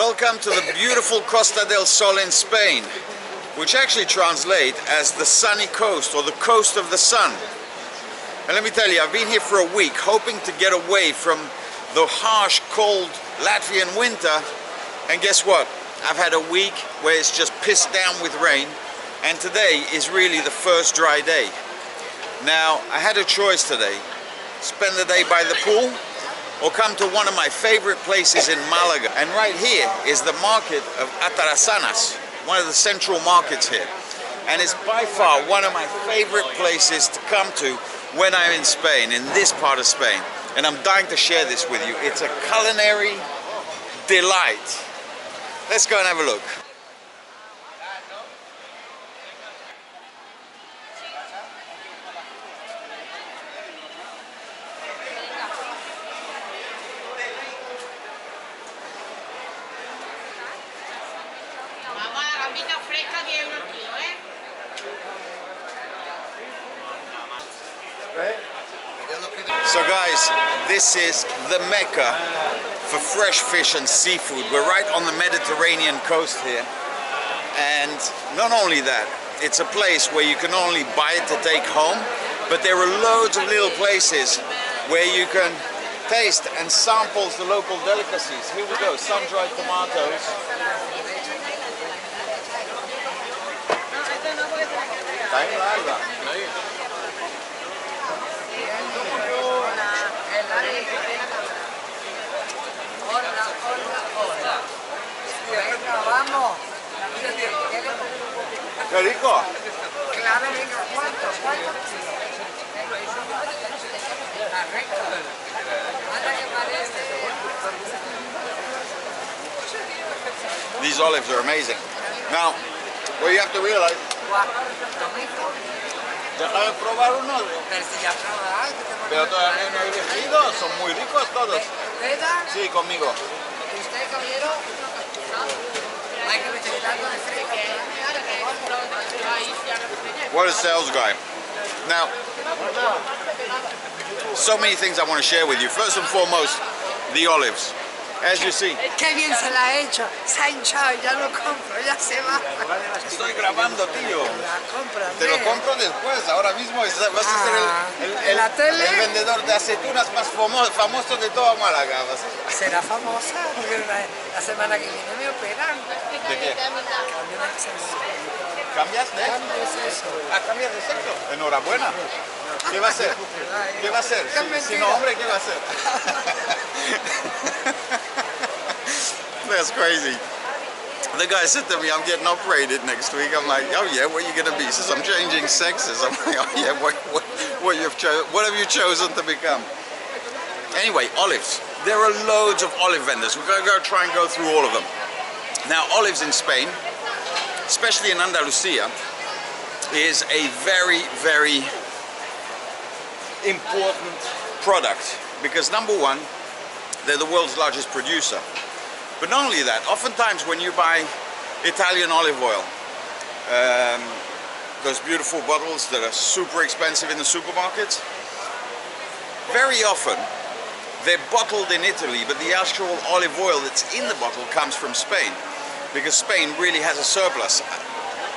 Welcome to the beautiful Costa del Sol in Spain, which actually translates as the sunny coast or the coast of the sun. And let me tell you, I've been here for a week hoping to get away from the harsh, cold Latvian winter, and guess what? I've had a week where it's just pissed down with rain, and today is really the first dry day. Now, I had a choice today: spend the day by the pool or come to one of my favorite places in Malaga. And right here is the Market of Atarazanas, one of the central markets here. And it's by far one of my favorite places to come to when I'm in Spain, in this part of Spain. And I'm dying to share this with you. It's a culinary delight. Let's go and have a look. So guys, this is the Mecca for fresh fish and seafood. We're right on the Mediterranean coast here. And not only that, it's a place where you can only buy it to take home, but there are loads of little places where you can taste and sample the local delicacies. Here we go, sun-dried tomatoes. ¡Qué rico! These olives are amazing. Now, what you have to realize, déjame probar uno, pero todavía no he elegido, son muy ricos todos. Sí, conmigo. What a sales guy. Now, so many things I want to share with you. First and foremost, the olives. As you see. Qué bien se la ha hecho. Se ha hinchado, ya lo compro, ya se va. Estoy grabando, tío. Cómprame. Te lo compro después. Ahora mismo vas a ser el vendedor de aceitunas más famoso de toda Málaga. Será famosa, porque la semana que viene me operan. ¿De qué? Cambio de sexo. ¿Cambias de? Cambio de sexo. Ah, ¿cambias de sexo? Enhorabuena. ¿Qué va a hacer? ¿Qué va a hacer? Si no, hombre, ¿qué va a hacer? That's crazy. The guy said to me, I'm getting operated next week. I'm like, oh yeah, what are you going to be? He says, I'm changing sexes. I'm like, oh yeah, what have you chosen to become? Anyway, olives. There are loads of olive vendors. We're going to go try and go through all of them. Now, olives in Spain, especially in Andalusia, is a very, very important product because number one, they're the world's largest producer. But not only that, oftentimes when you buy Italian olive oil, those beautiful bottles that are super expensive in the supermarkets, very often they're bottled in Italy, but the actual olive oil that's in the bottle comes from Spain, because Spain really has a surplus.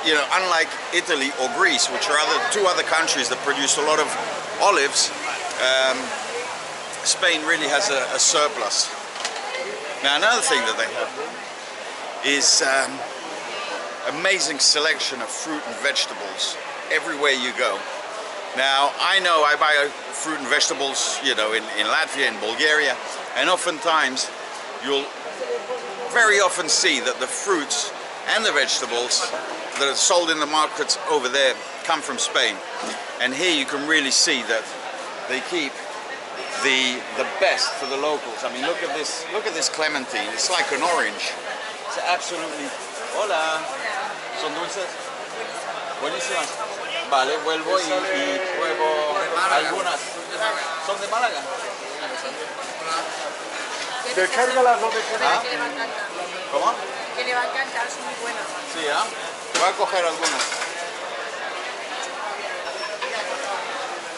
You know, unlike Italy or Greece, which are two other countries that produce a lot of olives, Spain really has a surplus. Now, another thing that they have is amazing selection of fruit and vegetables everywhere you go. Now, I know I buy fruit and vegetables, you know, in Latvia, in Bulgaria, and oftentimes you'll very often see that the fruits and the vegetables that are sold in the markets over there come from Spain. And here you can really see that they keep the best for the locals. I mean, look at this clementine. It's like an orange. It's absolutely. Hola. ¿Son dulces? Buenísimas. Vale, vuelvo y pruebo algunas. ¿Son de Málaga? Descárgalas donde quieras. ¿Cómo? Que le va a encantar, son muy buenas. Sí, ¿ah? Voy a coger algunas.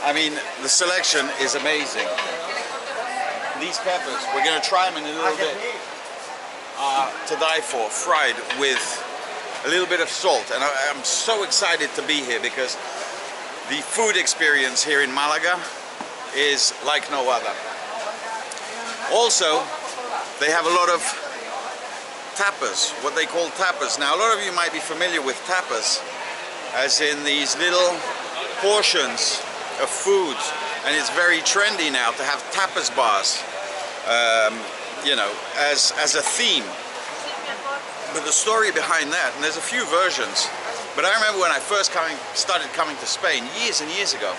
I mean, the selection is amazing. These peppers, we're going to try them in a little bit. are to die for, fried with a little bit of salt. And I'm so excited to be here because the food experience here in Malaga is like no other. Also, they have a lot of tapas, what they call tapas. Now, a lot of you might be familiar with tapas, as in these little portions of food, and it's very trendy now to have tapas bars, you know, as a theme. But the story behind that, and there's a few versions, but I remember when I first started coming to Spain years and years ago,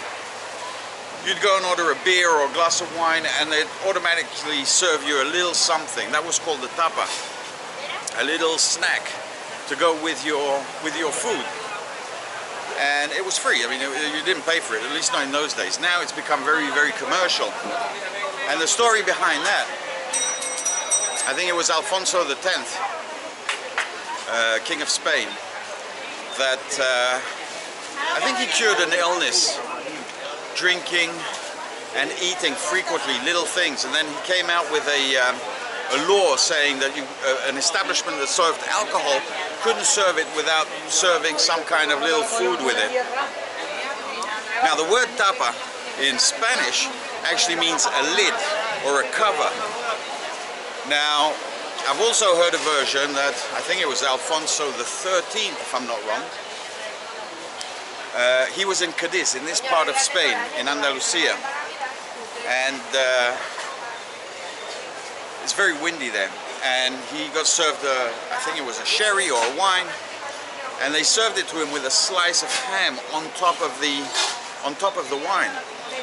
you'd go and order a beer or a glass of wine and they'd automatically serve you a little something. That was called the tapa, a little snack to go with your food. And it was free. I mean, you didn't pay for it, at least not in those days. Now it's become very, very commercial. And the story behind that, I think it was Alfonso X, King of Spain, that I think he cured an illness, drinking and eating frequently little things, and then he came out with a law saying that an establishment that served alcohol couldn't serve it without serving some kind of little food with it. Now the word tapa in Spanish actually means a lid or a cover. Now I've also heard a version that I think it was Alfonso XIII, if I'm not wrong. He was in Cadiz, in this part of Spain, in Andalusia, and it's very windy there, and he got served I think it was a sherry or a wine, and they served it to him with a slice of ham on top of the wine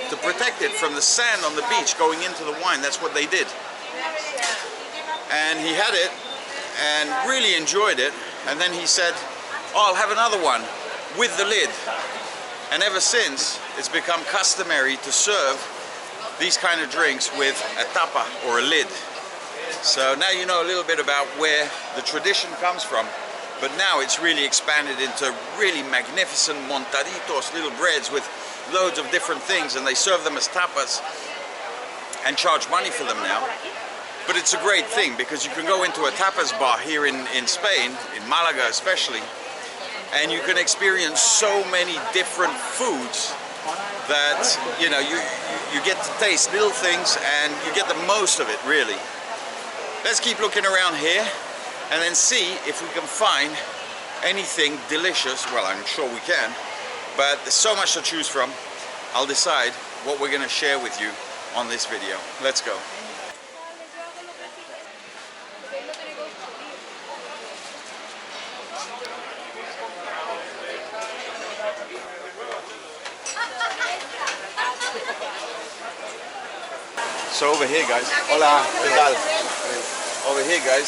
to protect it from the sand on the beach going into the wine. That's what they did. And he had it and really enjoyed it, and then he said, oh, I'll have another one with the lid. And ever since, it's become customary to serve these kind of drinks with a tapa or a lid. So now you know a little bit about where the tradition comes from, but now it's really expanded into really magnificent montaditos, little breads with loads of different things, and they serve them as tapas and charge money for them now. But it's a great thing because you can go into a tapas bar here in Spain, in Malaga especially, and you can experience so many different foods that, you know, you get to taste little things and you get the most of it, really. Let's keep looking around here and then see if we can find anything delicious. Well, I'm sure we can, but there's so much to choose from. I'll decide what we're going to share with you on this video. Let's go. So over here, guys, hola, ¿qué tal? Over here, guys,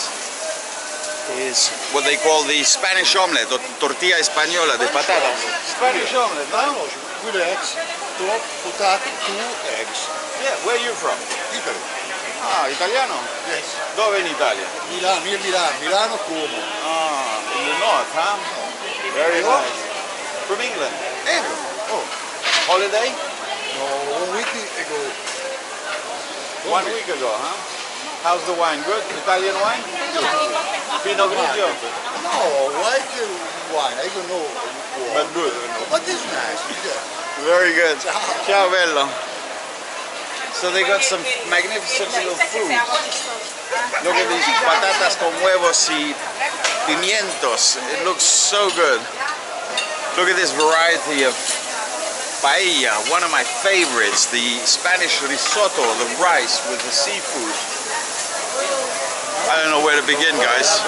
is what they call the Spanish omelette, or tortilla española de patatas. Spanish omelette, no? With eggs, top, potato, 2 eggs. Yeah, where are you from? Italy. Ah, italiano? Yes. Dove in Italia? Milano, near Milano. Milano, Como. Ah, in the north, huh? Very nice. From England? England. Oh. Holiday? No, 1 week ago. 1 week ago, huh? How's the wine? Good? Italian wine? Pinot Grigio? No, white wine. I don't know. But good. But it's nice. Yeah. Very good. Ciao, bello. So they got some magnificent little food. Look at these patatas con huevos y pimientos. It looks so good. Look at this variety of paella, one of my favorites, the Spanish risotto, the rice with the seafood. I don't know where to begin, guys.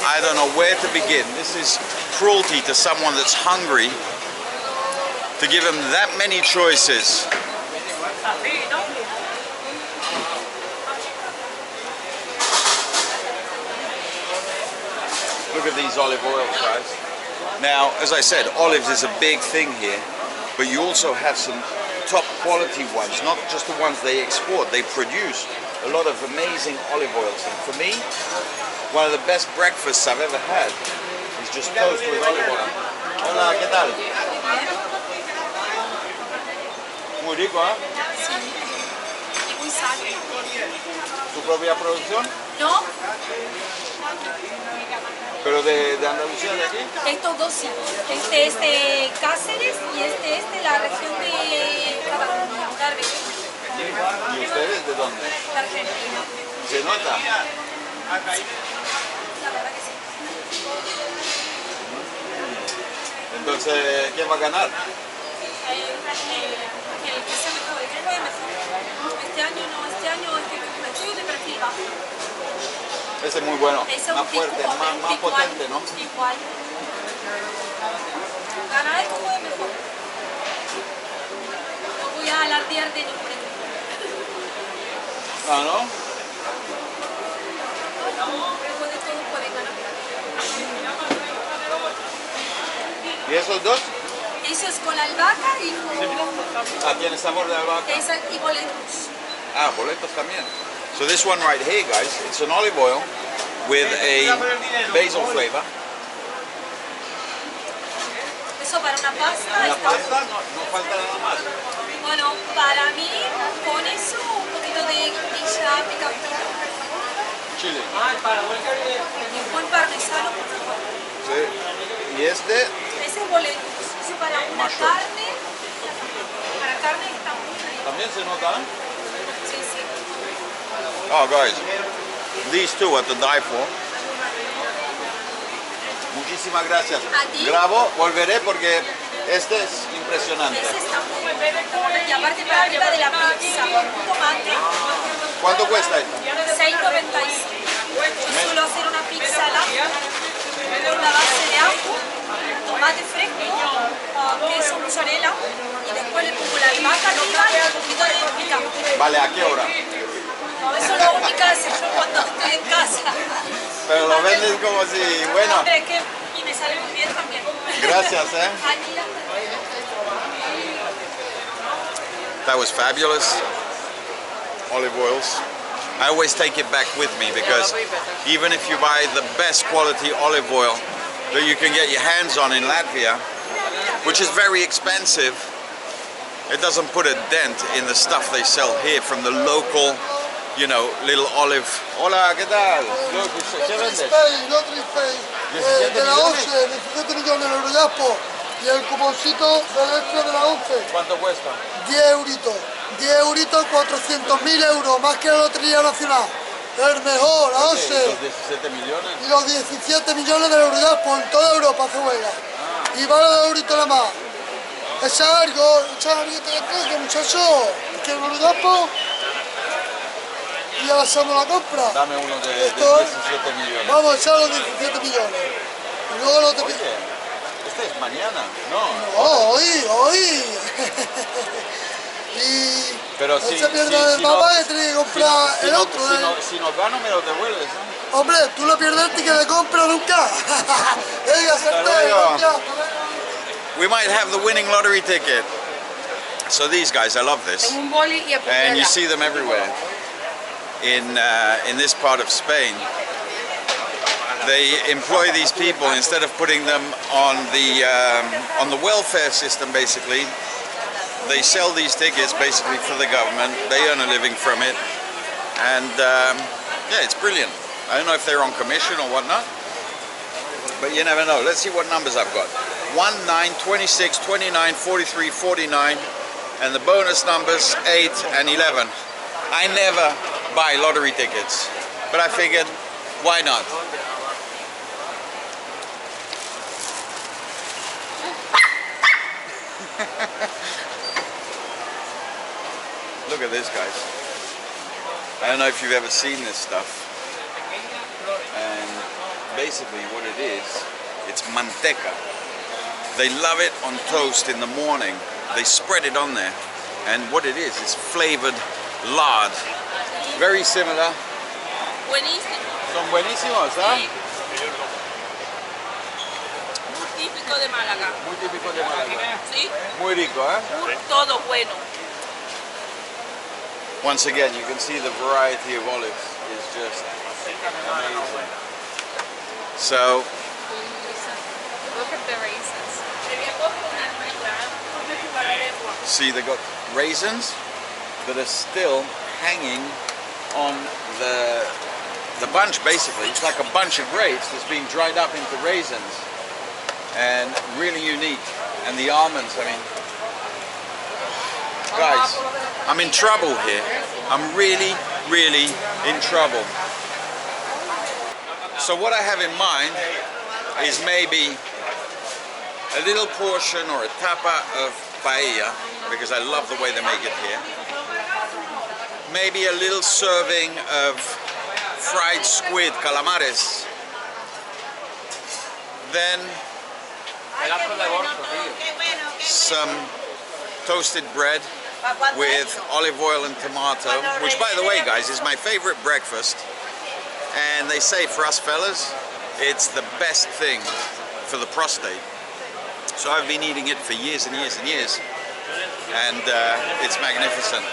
I don't know where to begin. This is cruelty to someone that's hungry to give him that many choices. Look at these olive oils, guys. Now, as I said, olives is a big thing here, but you also have some top quality ones, not just the ones they export. They produce a lot of amazing olive oils. And for me, one of the best breakfasts I've ever had is just toast with olive oil. Hola, ¿qué tal? Muy rico, ¿eh? Muy sano. ¿Su propia producción? No, ¿Pero de Andalucía, de aquí? estos dos sí. Este es de Cáceres y este es de la región de Cataluña, Allahverdi. ¿Y ustedes de dónde? De Argentina. ¿Se nota? La verdad que sí. Entonces, ¿quién va a ganar? El que sea mejor, el que juegue mejor. Este año no, este año estoy de perfil bajo. Ese es muy bueno, Ese es más un fuerte, pico, más potente, ¿no? Igual. Ganar el que juegue mejor. No voy a alardear de ningún equipo. Ah, ¿no? Después de todo pueden ganar. ¿Y esos dos? Eso es con albahaca y con... Ah, tiene sabor de albahaca. Y boletos. Ah, boletos también. So this one right here, guys, it's an olive oil with a basil flavor. Eso para una pasta La está... pasta no falta nada más. Bueno, para mí, con eso, un poquito de guindilla picantita. Chile. Y un buen parmesano, por favor. Sí. Y este, Ese es boletos. Eso para una Mushroom. carne. Para carne está muy rico. también se nota. Sí, sí. Oh, guys, these two are to die for. Muchísimas gracias. ¿A ti? Grabo, volveré porque este es impresionante. Ese está muy bueno. Y aparte para arriba de la pizza, con un tomate, ¿Cuánto cuesta esto? 6,95. Yo suelo hacer una pizza larga con la base de ajo, tomate fresco, queso mozzarella y después le pongo la albahaca arriba y un poquito de picante. Vale, ¿a qué hora? Eso lo hago en mi casa, yo cuando estoy en casa. Pero lo vendes como si, bueno, Hombre, que, y me sale muy bien también. gracias, Aquí la- That was fabulous. Olive oils. I always take it back with me because even if you buy the best quality olive oil that you can get your hands on in Latvia, which is very expensive, it doesn't put a dent in the stuff they sell here from the local, you know, little olive. Hola, ¿qué tal? ¿Qué vendes? De la 11, 17 millones de Eurojackpot y el cuponcito del extra de la 11, ¿Cuánto cuesta? 10 euritos. 10 euritos, 400.000 euros, más que la Lotería Nacional. El mejor, la 11. Los 17 millones. Y los 17 millones de Eurojackpot en toda Europa se juega. Y vale 2 euritos nada más. Es algo te entrego, muchachos. Es que el Eurojackpot. Y ya hacemos la compra. Dame uno de Esto es- 17 millones. Vamos a echar los 17 millones. Y luego no te Oye, este es mañana, no. Hoy. Y Pero no si, se pierda el papá que tiene que comprar el otro. si no gano, me lo devuelves, ¿no? Hombre, tú no pierdes el ticket de compra nunca. Venga, Hasta suerte, luego. gracias. We might have the winning lottery ticket. So these guys, I love this. un boli y And you see them everywhere in this part of Spain. They employ these people instead of putting them on the welfare system. Basically, they sell these tickets basically for the government. They earn a living from it, and yeah, it's brilliant. I don't know if they're on commission or whatnot, but you never know. Let's see what numbers I've got. 1, 9, 26, 29, 43, 49, and the bonus numbers 8 and 11. I never buy lottery tickets, but I figured, why not? Look at this, guys. I don't know if you've ever seen this stuff. And basically what it is, it's manteca. They love it on toast in the morning. They spread it on there. And what it is flavored lard. Very similar. Buenísimo. Son buenísimos, ¿ah? Muy típico de Málaga. Muy típico de Malaga. Sí, Muy rico, ¿eh? todo bueno. Once again, you can see the variety of olives is just amazing. So, Look at the raisins. see, they got raisins that are still hanging on the bunch basically. It's like a bunch of grapes that's being dried up into raisins, and really unique. And the almonds, I mean, guys, I'm in trouble here. I'm really, really in trouble. So what I have in mind is maybe a little portion or a tapa of paella, because I love the way they make it here. Maybe a little serving of fried squid, calamares. Then some toasted bread with olive oil and tomato, which by the way guys is my favorite breakfast, and they say for us fellas it's the best thing for the prostate. So I've been eating it for years and years and years, and it's magnificent.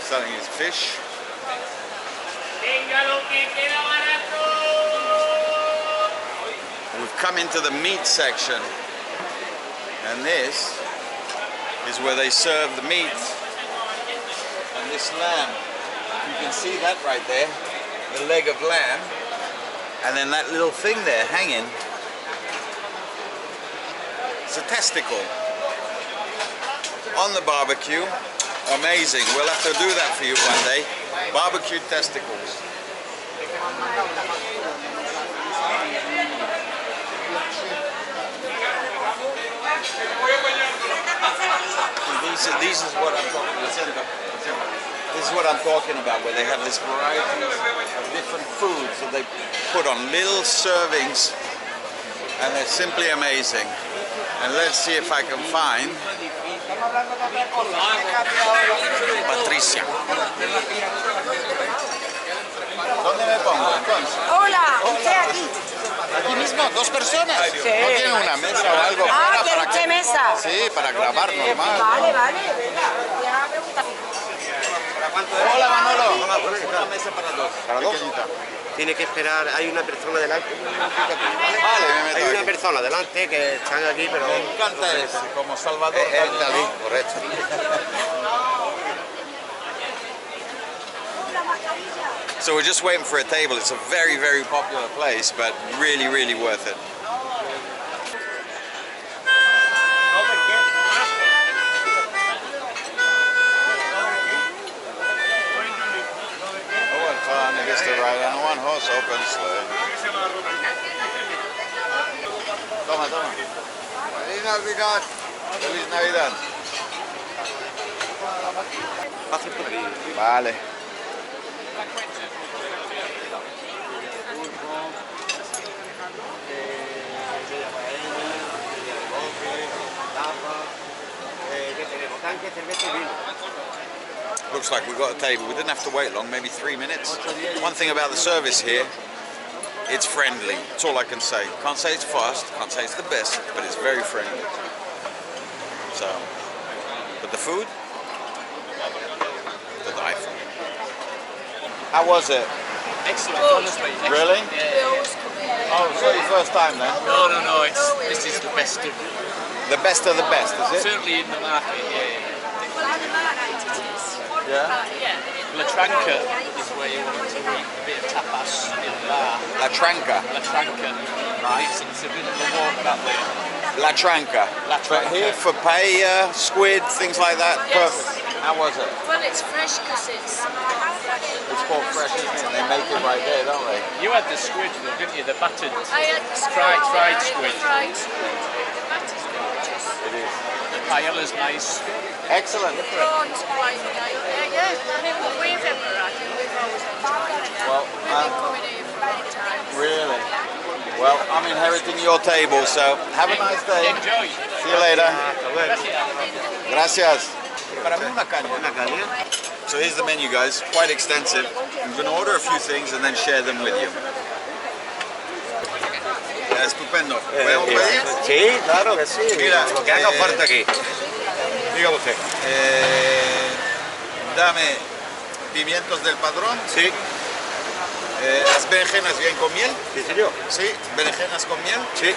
Selling his fish. We've come into the meat section, and this is where they serve the meat. And this lamb, you can see that right there, the leg of lamb, and then that little thing there hanging, it's a testicle on the barbecue. Amazing. We'll have to do that for you one day. Barbecued testicles. This is what I'm talking about. This is what I'm talking about, where they have this variety of different foods that they put on little servings, and they're simply amazing. And let's see if I can find Patricia. ¿Dónde me pongo entonces? Hola, usted aquí. ¿Aquí mismo? ¿Dos personas? Sí. ¿No tienen una mesa o algo? Ah, ¿Para ¿quiere qué? mesa? Sí, para grabar normal. Vale, vale, venga. Voy a preguntar. Hola Manolo. Una mesa para dos. ¿Para dos? Pequeñita. Tiene que esperar, hay una persona delante. Vale, me meto Hay una aquí. persona delante que están aquí, pero... Me encanta ese, como Salvador Dalí, Dalí, ¿no? correcto. So we're just waiting for a table. It's a very, very popular place, but really, really worth it. On one horse open sleigh. Toma, toma. Feliz Navidad. Feliz Navidad. Vale. Looks like we've got a table. We didn't have to wait long, maybe 3 minutes. One thing about the service here, it's friendly. That's all I can say. Can't say it's fast, can't say it's the best, but it's very friendly. So, but the food, to die for. How was it? Excellent, honestly. Excellent. Really? Yeah. Oh, so your first time then? No. This is the best of. The best of the best, is it? Certainly in the market, yeah. Yeah. La Tranca is where you want to eat a bit of tapas in the bar. La Tranca. La Tranca. Right. It's a bit of a walk that way. La Tranca. La But Tranca. here for paella, squid, things like that. Yes. Perfect. How was it? Well, it's fresh because it's It's called fresh, isn't it? They make it right there, don't they? You had the squid though, didn't you? The battered. I had the Fried squid. Fried squid. The batter's gorgeous. It is. The paella's nice. Excellent. Prawns quite nice. Yeah. I mean, what we've ever had, and we've always enjoyed it. Well, We've been coming here for many times. Really? Well, I'm inheriting your table, so have a nice day. Enjoy. See you later. Gracias. So here's the menu, guys. Quite extensive. I'm going to order a few things and then share them with you. Estupendo. ¿Podemos pedir? Sí, claro que sí. Mira, lo que haga falta aquí. Diga usted. Dame pimientos del padrón. Sí. ¿Las berenjenas bien con miel? ¿Sí, señor? Sí, berenjenas con miel. Sí.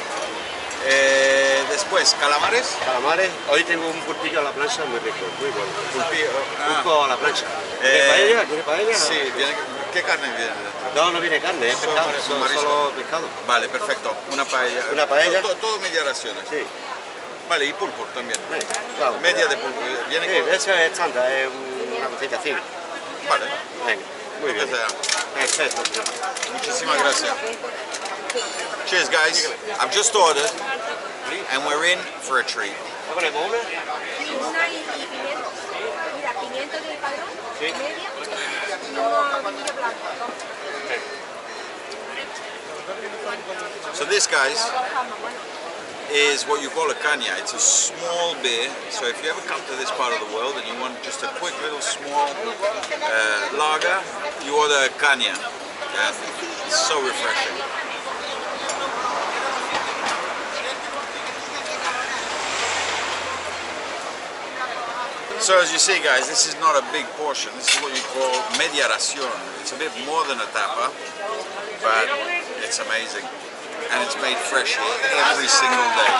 Después, calamares. Calamares. Hoy tengo un pulpillo a la plancha muy rico, muy bueno. Pulpillo. Pulpo a la plancha. ¿Quiere paella? ¿Quiere paella? Sí, ¿qué carne viene? No, no viene carne, es pescado, solo pescado. Vale, perfecto. Una paella. Una paella. Todo media raciones. Sí. Vale, y pulpo también. Sí, claro. Media de pulpo. ¿Viene Sí, con...? eso es estándar, es una cosita así. Vale. Venga, muy bien. Perfecto. Muchísimas gracias. Cheers, guys. I've just ordered, and we're in for a treat. ¿No ponemos una? Una y pimiento. Mira, pimiento del padrón, Sí. media, y un tomillo blanco. So this, guys, is what you call a caña. It's a small beer. So if you ever come to this part of the world and you want just a quick little small lager, you order a caña. And it's so refreshing. So as you see, guys, this is not a big portion. This is what you call media ración. It's a bit more than a tapa, but it's amazing. And it's made fresh here every single day.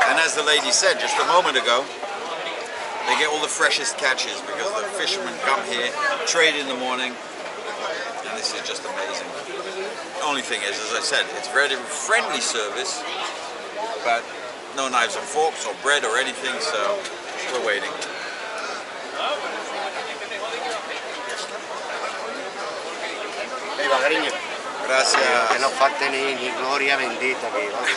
And as the lady said just a moment ago, they get all the freshest catches because the fishermen come here, trade in the morning, and this is just amazing. The only thing is, as I said, it's very friendly service, but no knives and forks or bread or anything, so we're waiting. Viva, cariño. Gracias. Que no falte ni gloria bendita aquí, vamos.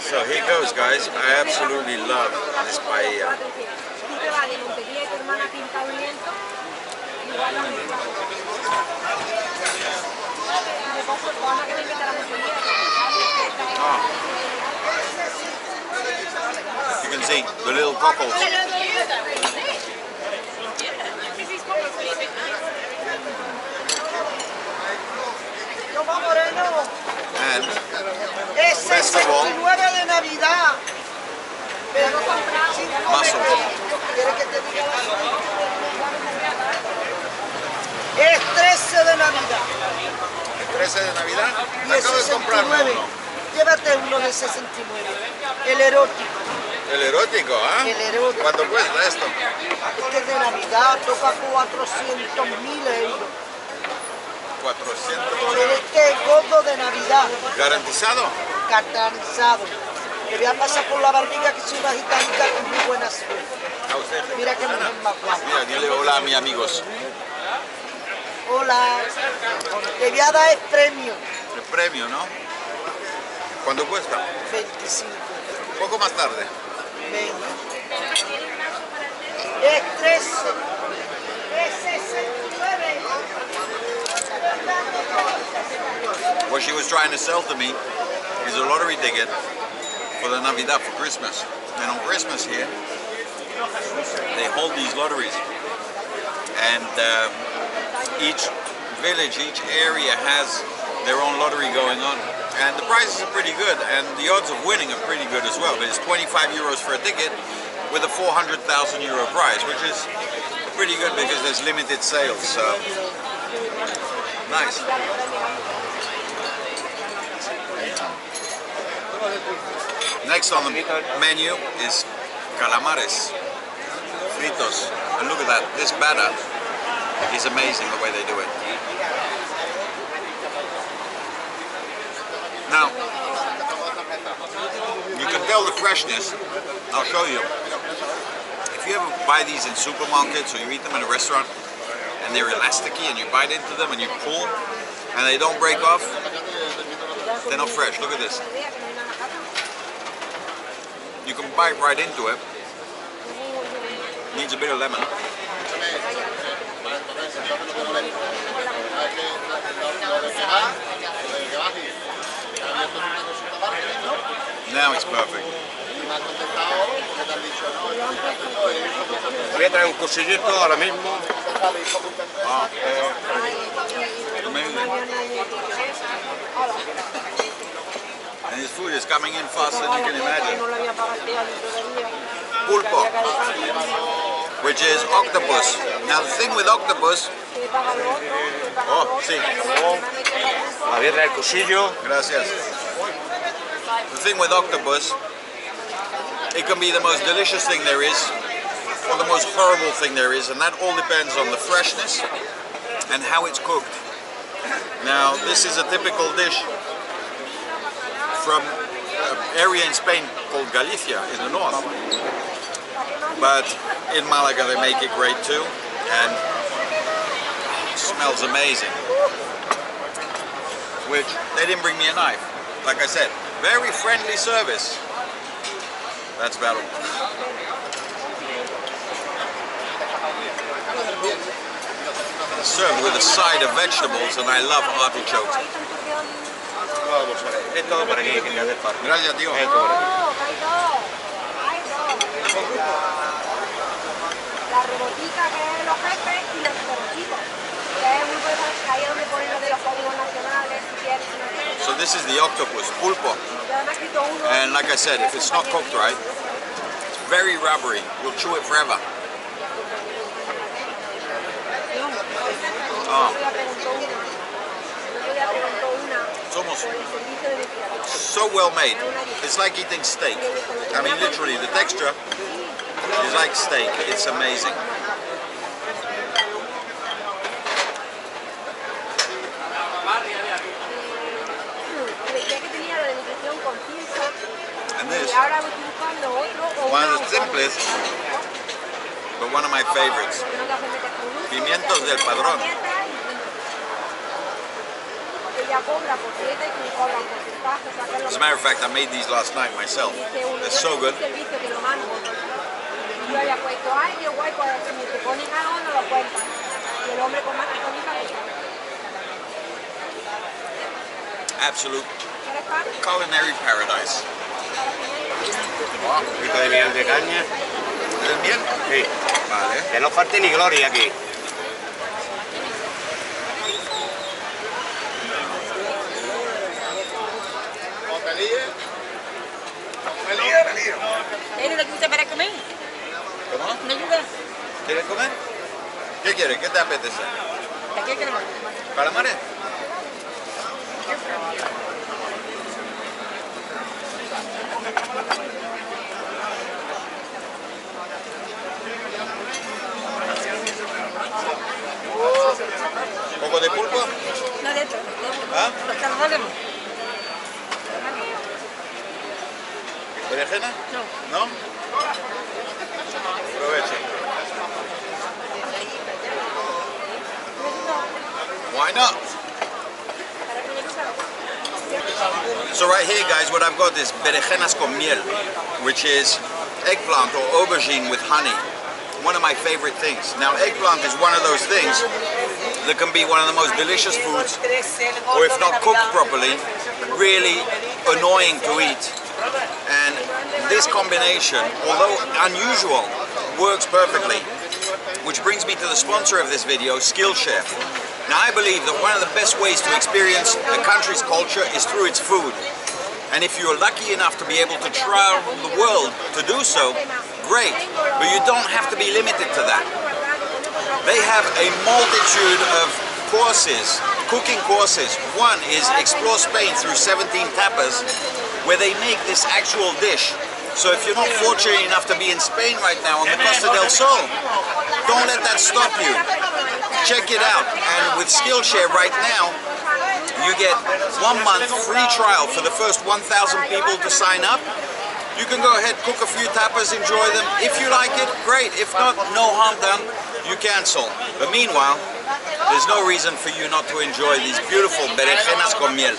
So here goes, guys. I absolutely love this paella. You can see the little cockles. And best of all, de Navidad. mussels. Es 13 de Navidad. El 13 de Navidad, Y el acabo de comprarme 69. uno. Llévate uno de 69. El erótico. El erótico, ¿ah? El erótico. ¿Cuánto cuesta esto? Este es de Navidad, toca 400.000 euros. 400. Este es gordo de Navidad, ¿Garantizado? cartanizado. Le voy a pasar por la barriga que soy bajita con muy buena suerte. A usted. Mira que mujer más guapa. Mira, dile hola a mis amigos. Hola. Le voy a dar el premio. El premio, ¿no? ¿Cuánto cuesta? 25. Un poco más tarde. 20. Es 13. Es 69. What she was trying to sell to me is a lottery ticket for the Navidad, for Christmas. And on Christmas here, they hold these lotteries. And each village, each area has their own lottery going on. And the prizes are pretty good, and the odds of winning are pretty good as well. But it's 25 euros for a ticket with a 400,000 euro prize, which is pretty good because there's limited sales. So nice. Next on the menu is calamares, fritos. And look at that, this batter is amazing the way they do it. Now, you can tell the freshness. I'll show you. If you ever buy these in supermarkets or you eat them in a restaurant and they're elasticy and you bite into them and you pull and they don't break off, they're not fresh. Look at this. You can bite right into it. Needs a bit of lemon. Now it's perfect. Voy a traer un cosillito ahora mismo. Amazing. And this food is coming in faster than you can imagine. Pulpo. which is octopus. Now the thing with octopus, oh, sí, A ver, el cuchillo. gracias. The thing with octopus, it can be the most delicious thing there is, or the most horrible thing there is, and that all depends on the freshness and how it's cooked. Now, this is a typical dish from an area in Spain called Galicia in the north. But in Malaga they make it great too, and it smells amazing. Which, they didn't bring me a knife. Like I said, very friendly service. That's about it. Served with a side of vegetables, and I love artichokes. Es todo por aquí, que te hace falta. Gracias, tío. Es todo por aquí. La rebotica, que es los jefes, y los reboticos, que es muy bueno, ahí es donde ponen lo de los códigos nacionales, si quieres, si no quieres. So this is the octopus, pulpo. Y además quito uno. And like I said, if it's not cooked right, it's very rubbery. You'll chew it forever. It's almost so well made. It's like eating steak. I mean, literally, the texture is like steak. It's amazing. And this, one of the simplest, but one of my favorites. Pimientos del Padrón. As a matter of fact, I made these last night myself. They're so good. Absolute culinary paradise. Un poquito de miel de caña. ¿El miel? Sí. Vale. Que no falte ni gloria aquí. ¿Tienes lo que usted para comer? ¿Cómo? ¿No ayuda? ¿Quieres comer? ¿Qué quieres? ¿Qué te apetece? ¿De qué queremos? ¿Calamares? ¿Poco de pulpo? No, dentro. ¿Ah? Los calamares. ¿Berenjena? No. ¿No? Aprovecha. Why not? So right here, guys, what I've got is berenjenas con miel, which is eggplant or aubergine with honey. One of my favorite things. Now, eggplant is one of those things that can be one of the most delicious foods, or if not cooked properly, really annoying to eat. And this combination, although unusual, works perfectly. Which brings me to the sponsor of this video, Skillshare. Now, I believe that one of the best ways to experience a country's culture is through its food. And if you're lucky enough to be able to travel the world to do so, great. But you don't have to be limited to that. They have a multitude of courses, cooking courses. One is Explore Spain through 17 tapas, where they make this actual dish. So if you're not fortunate enough to be in Spain right now on the Costa del Sol, don't let that stop you. Check it out. And with Skillshare right now, you get 1 month free trial for the first 1,000 people to sign up. You can go ahead, cook a few tapas, enjoy them. If you like it, great. If not, no harm done. You cancel. But meanwhile, there's no reason for you not to enjoy these beautiful berenjenas con miel.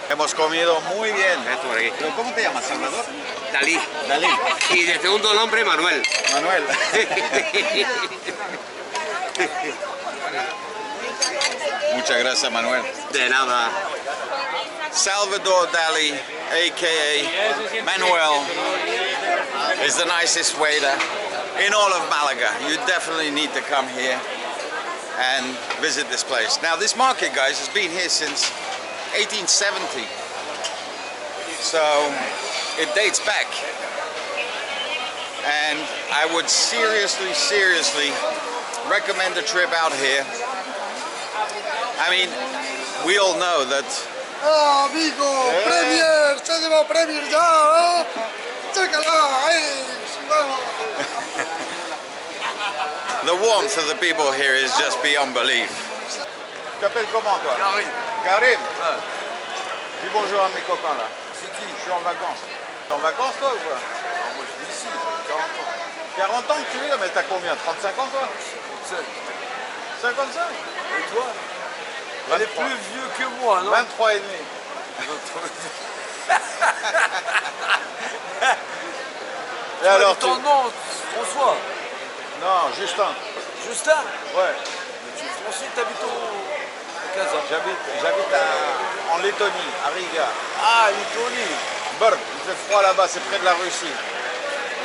Hemos comido muy bien. ¿Pero cómo te llamas, Salvador? Dalí. Dalí. Y de segundo nombre, Manuel. Manuel. Muchas gracias, Manuel. De nada. Salvador Dali, aka Manuel, is the nicest waiter in all of Malaga. You definitely need to come here and visit this place. Now, this market, guys, has been here since 1870, so it dates back. and I would seriously recommend a trip out here. I mean, we all know that. Ah, amigo, Premier, se lleva Premier ya, chécala, vamos. The warmth of the people here is just beyond belief. Tu t'appelles comment toi? Karim. Karim? Dis bonjour à mes copains là. C'est qui? Je suis en vacances. T'es en vacances toi ou quoi? Non, moi je vis ici, j'ai 40 ans. 40 ans que tu es là, mais t'as combien? 35 ans toi? 57. 55? Et toi? Elle est plus vieux que moi, non? 23 et demi. Et alors ton nom, François? Non, Justin. Justin? Ouais. Mais tu es français, t'habites au Kazakh. J'habite en Lettonie, à Riga. Ah, Lettonie. Brr, il fait froid là-bas, c'est près de la Russie.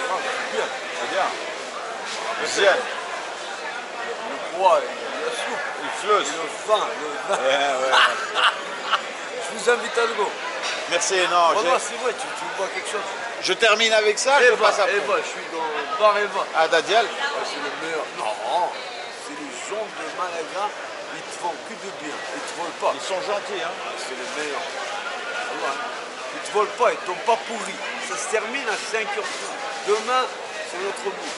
Ah, c'est bien. C'est bien. Deuxième. Le poids, la soupe, Il fleuse. le vin. Ouais. Je vous invite à le go. Merci, non. Voilà, c'est vrai, tu bois quelque chose. Je termine avec ça, je passe après. Eva, je suis dans Bar Eva. Ah, Dadial? C'est le meilleur. Non, c'est les gens de Malaga, ils te font que de bien. Ils te volent pas. Ils sont gentils, hein. C'est le meilleur. Voilà. Ils te volent pas, ils ne tombent pas pourris. Ça se termine à 5h. Demain, c'est notre bout.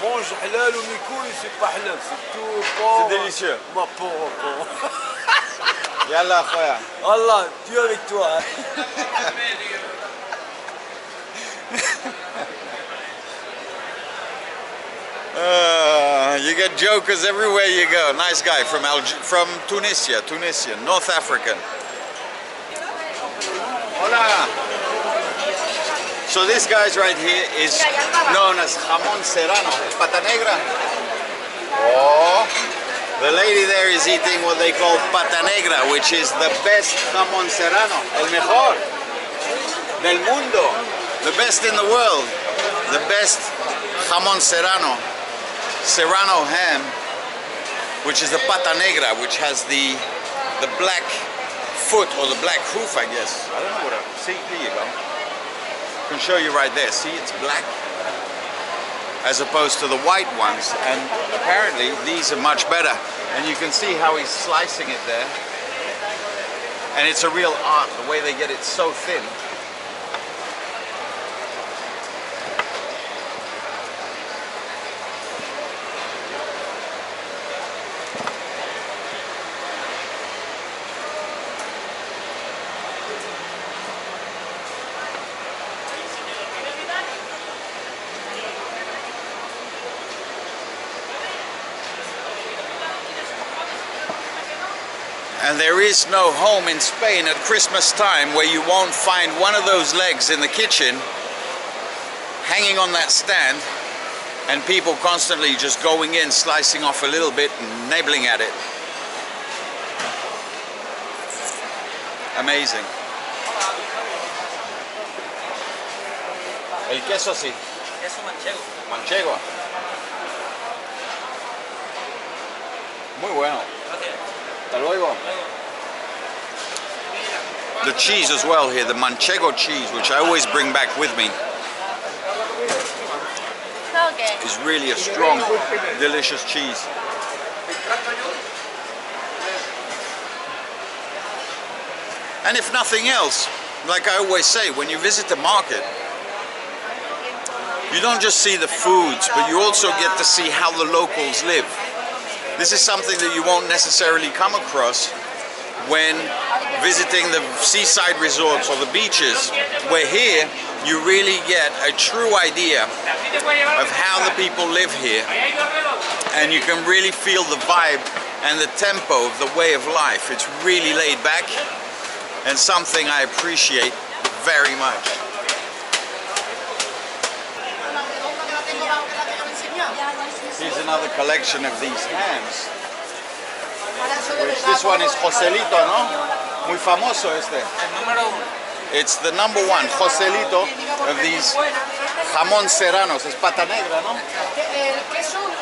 Mange halal ou mikou, c'est pas halal. C'est tout pauvre. C'est délicieux. Ma pauvre. Yallah, frère. Allah, Dieu avec toi. Hein. You get jokers everywhere you go. Nice guy from Tunisia, North African. Hola. So this guy's right here is known as jamón serrano, pata negra. Oh, the lady there is eating what they call pata negra, which is the best jamón serrano, el mejor del mundo, the best in the world, the best jamón serrano. Serrano ham, which is the pata negra, which has the black foot or the black hoof, I guess. I don't know what see, there you go. I can show you right there. See, it's black as opposed to the white ones, and apparently these are much better. And you can see how he's slicing it there. And it's a real art, the way they get it so thin. And there is no home in Spain at Christmas time where you won't find one of those legs in the kitchen hanging on that stand and people constantly just going in, slicing off a little bit and nibbling at it. Amazing. El queso sí. Queso manchego. Manchego. Muy bueno. Hasta luego. The cheese as well here, the manchego cheese, which I always bring back with me, is really a strong, delicious cheese. And if nothing else, like I always say, when you visit the market, you don't just see the foods, but you also get to see how the locals live. This is something that you won't necessarily come across when visiting the seaside resorts or the beaches, where here you really get a true idea of how the people live here, and you can really feel the vibe and the tempo of the way of life. It's really laid back and something I appreciate very much. Here's another collection of these hams. This one is Joselito, ¿no? Muy famoso este. It's the number one, Joselito, of these jamón serranos. Es pata negra, ¿no?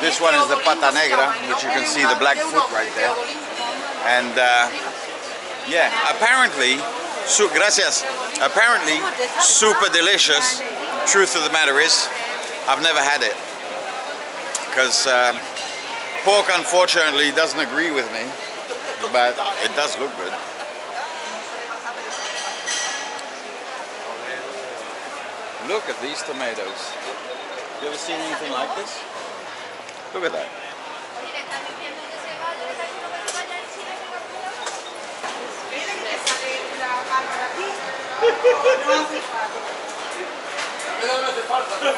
This one is the pata negra, which you can see the black foot right there. And yeah, apparently, gracias. Apparently, super delicious. Truth of the matter is, I've never had it because pork unfortunately doesn't agree with me, but it does look good. Look at these tomatoes. You ever seen anything like this? Look at that.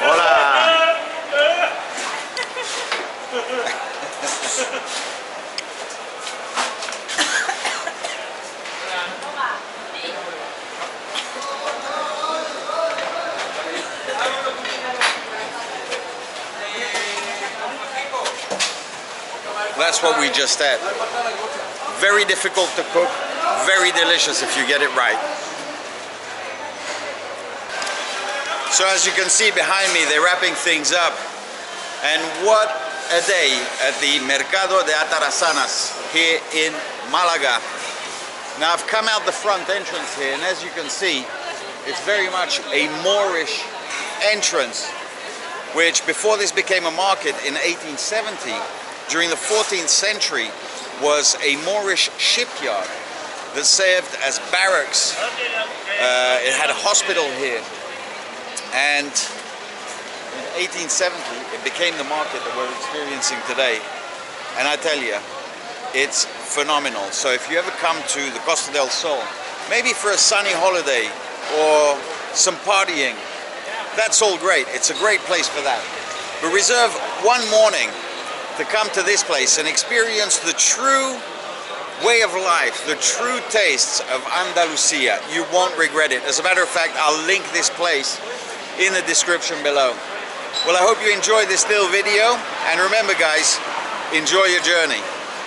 Hola. That's what we just had. Very difficult to cook, very delicious if you get it right. So as you can see behind me, they're wrapping things up. And what a day at the Mercado de Atarazanas here in Malaga. Now I've come out the front entrance here, and as you can see, it's very much a Moorish entrance, which before this became a market in 1870, during the 14th century, was a Moorish shipyard that served as barracks. It had a hospital here, and in 1870 it became the market that we're experiencing today. And I tell you, it's phenomenal. So if you ever come to the Costa del Sol, maybe for a sunny holiday or some partying, that's all great. It's a great place for that. But reserve one morning to come to this place and experience the true way of life, the true tastes of Andalusia. You won't regret it. As a matter of fact, I'll link this place in the description below. Well, I hope you enjoyed this little video, and remember guys, enjoy your journey.